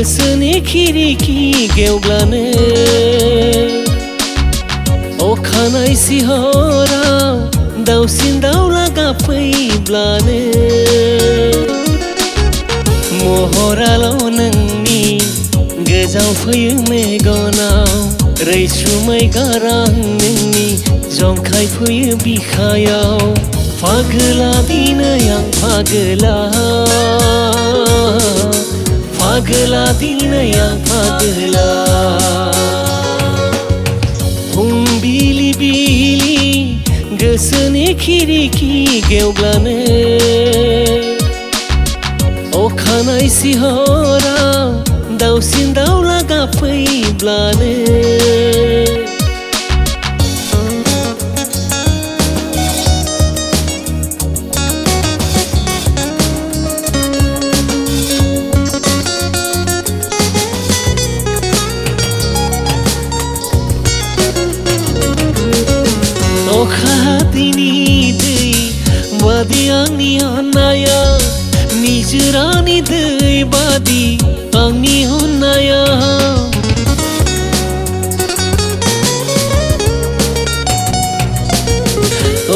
गोसोनि खिरिखि गेवब्लानो अखानाय सिहराव दाउसिन दाउला गाबफैब्लानो महराल' नोंनि गोजावफैयो मेगनाव रैसुमै गारां नोंनि जंखायफैयो बिखायाव फागोला दिनै आं फागोला फागोला दिनै आं फागोला फुंबिलि बिलि गोसोनि खिरिखि गेवब्लानो अखानाय सिहराव दाउसिन दाउला गाबफैब्लानो अखा हादैनि दै बादि आंनि अननाया निजोरानि दै बादि आंनि अननाया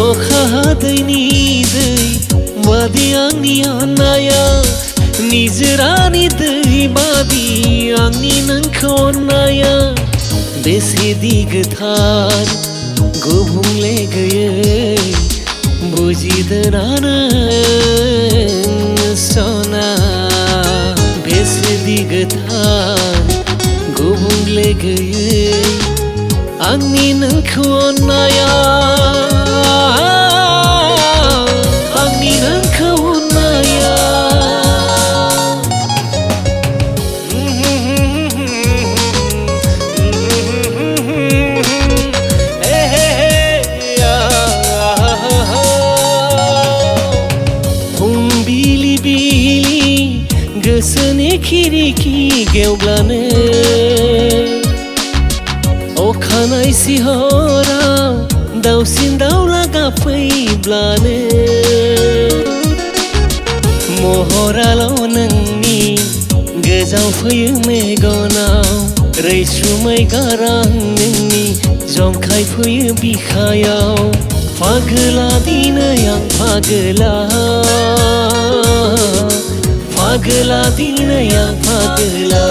अखा हादैनि दै बादि आंनि अननाया निजोरानि दै बादि आंनि नोंखौ अननाया बेसेदि गोथार गुबुंले गैयै बुजिदोना नों सना बेसेदि गोथार गुबुंले गैयै आंनि नोंखौ अननाया आंनि नोंखौ अननाया फुंबिलि बिलि गोसोनि खिरिखि गेवब्लानो अखानाय सिहराव दाउसिन दाउला गाबफैब्लानो महराल' नोंनि गोजावफैयो मेगनाव रैसुमै गारां नोंनि जंखायफैयो बिखायाव फागोला दिनै आं फागोला फागोला दिनै आं फागोला